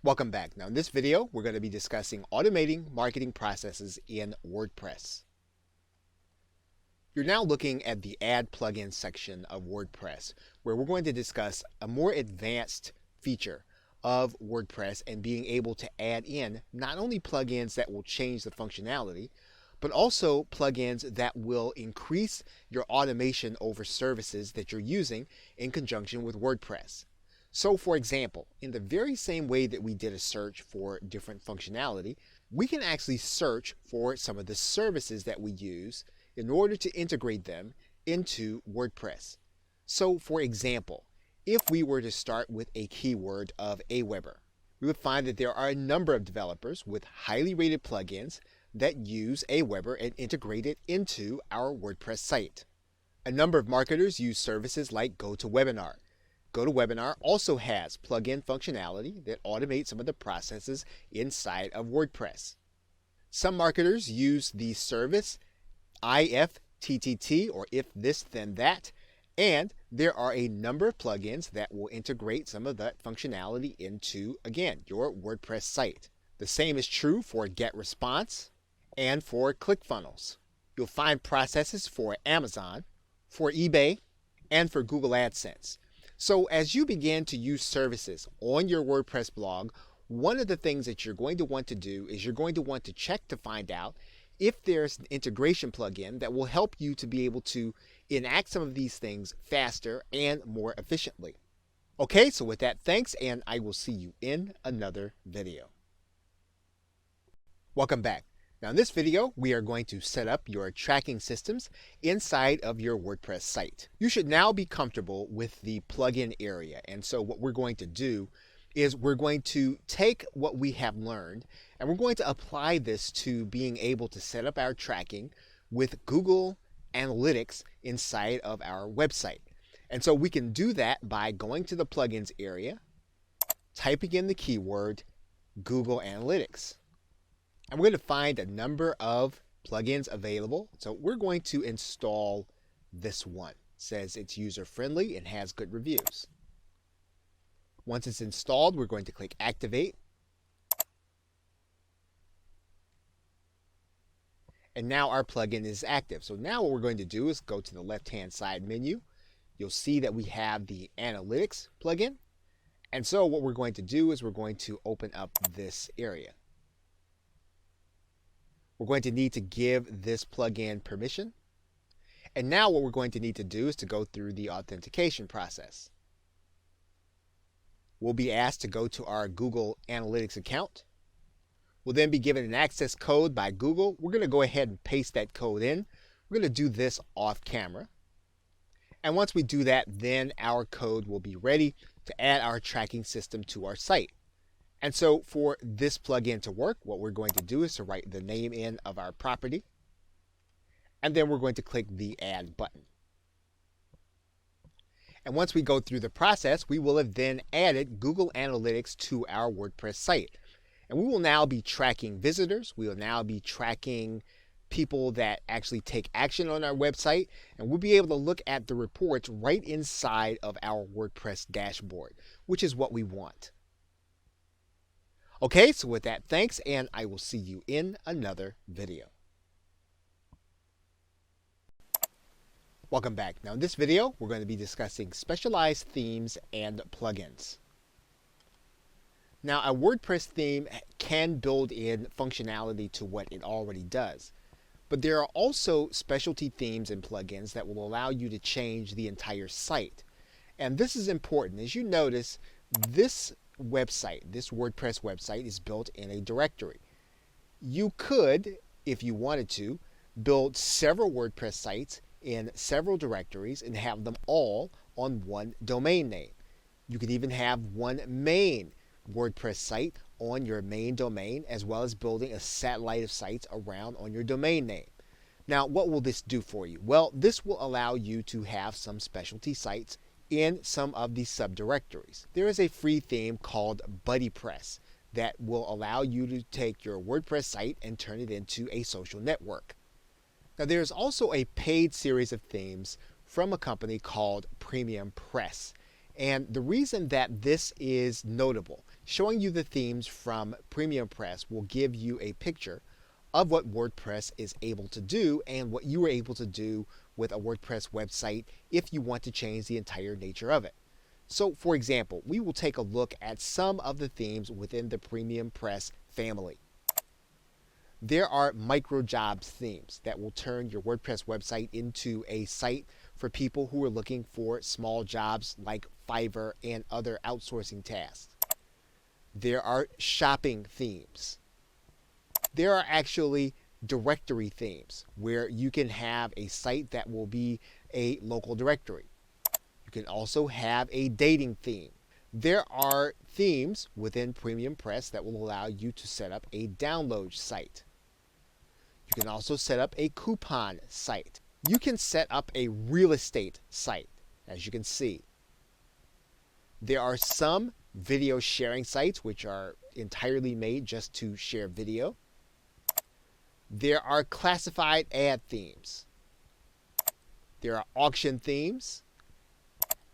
Welcome back. Now in this video, we're going to be discussing automating marketing processes in WordPress. You're now looking at the Add Plugin section of WordPress, where we're going to discuss a more advanced feature of WordPress and being able to add in not only plugins that will change the functionality, but also plugins that will increase your automation over services that you're using in conjunction with WordPress. So for example, in the very same way that we did a search for different functionality, we can actually search for some of the services that we use in order to integrate them into WordPress. So for example, if we were to start with a keyword of Aweber, we would find that there are a number of developers with highly rated plugins that use Aweber and integrate it into our WordPress site. A number of marketers use services like GoToWebinar. GoToWebinar also has plugin functionality that automates some of the processes inside of WordPress. Some marketers use the service IFTTT, or If This Then That, and there are a number of plugins that will integrate some of that functionality into, again, your WordPress site. The same is true for GetResponse and for ClickFunnels. You'll find processes for Amazon, for eBay, and for Google AdSense. So as you begin to use services on your WordPress blog, one of the things that you're going to want to do is you're going to want to check to find out if there's an integration plugin that will help you to be able to enact some of these things faster and more efficiently. Okay, so with that, thanks, and I will see you in another video. Welcome back. Now in this video, we are going to set up your tracking systems inside of your WordPress site. You should now be comfortable with the plugin area. And so what we're going to do is we're going to take what we have learned and we're going to apply this to being able to set up our tracking with Google Analytics inside of our website. And so we can do that by going to the plugins area, typing in the keyword Google Analytics. And we're going to find a number of plugins available. So we're going to install this one. It says it's user-friendly and has good reviews. Once it's installed, we're going to click Activate. And now our plugin is active. So now what we're going to do is go to the left-hand side menu. You'll see that we have the Analytics plugin. And so what we're going to do is we're going to open up this area. We're going to need to give this plugin permission. And now what we're going to need to do is to go through the authentication process. We'll be asked to go to our Google Analytics account. We'll then be given an access code by Google. We're going to go ahead and paste that code in. We're going to do this off camera. And once we do that, then our code will be ready to add our tracking system to our site. And so for this plugin to work, what we're going to do is to write the name in of our property. And then we're going to click the Add button. And once we go through the process, we will have then added Google Analytics to our WordPress site. And we will now be tracking visitors. We will now be tracking people that actually take action on our website. And we'll be able to look at the reports right inside of our WordPress dashboard, which is what we want. Okay, so with that, thanks, and I will see you in another video. Welcome back. Now in this video, we're going to be discussing specialized themes and plugins. Now a WordPress theme can build in functionality to what it already does, but there are also specialty themes and plugins that will allow you to change the entire site. And this is important. As you notice, this website, this WordPress website, is built in a directory. You could, if you wanted to, build several WordPress sites in several directories and have them all on one domain name. You could even have one main WordPress site on your main domain, as well as building a satellite of sites around on your domain name. Now, what will this do for you? Well, this will allow you to have some specialty sites in some of these subdirectories. There is a free theme called BuddyPress that will allow you to take your WordPress site and turn it into a social network. Now there's also a paid series of themes from a company called Premium Press, And the reason that this is notable, showing you the themes from Premium Press will give you a picture of what WordPress is able to do and what you are able to do with a WordPress website if you want to change the entire nature of it. So, for example, we will take a look at some of the themes within the Premium Press family. There are micro jobs themes that will turn your WordPress website into a site for people who are looking for small jobs like Fiverr and other outsourcing tasks. There are shopping themes. There are actually directory themes where you can have a site that will be a local directory. You can also have a dating theme. There are themes within Premium Press that will allow you to set up a download site. You can also set up a coupon site. You can set up a real estate site, as you can see. There are some video sharing sites which are entirely made just to share video. There are classified ad themes. There are auction themes.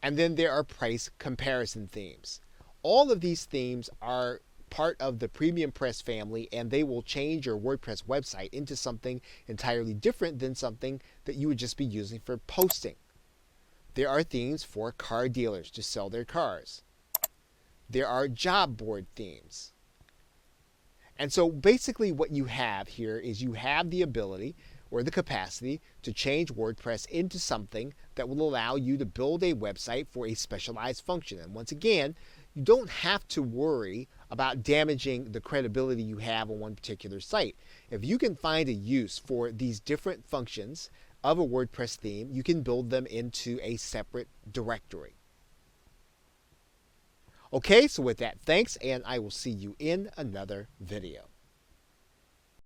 And then there are price comparison themes. All of these themes are part of the Premium Press family, and they will change your WordPress website into something entirely different than something that you would just be using for posting. There are themes for car dealers to sell their cars. There are job board themes. And so basically what you have here is you have the ability or the capacity to change WordPress into something that will allow you to build a website for a specialized function. And once again, you don't have to worry about damaging the credibility you have on one particular site. If you can find a use for these different functions of a WordPress theme, you can build them into a separate directory. Okay, so with that, thanks, and I will see you in another video.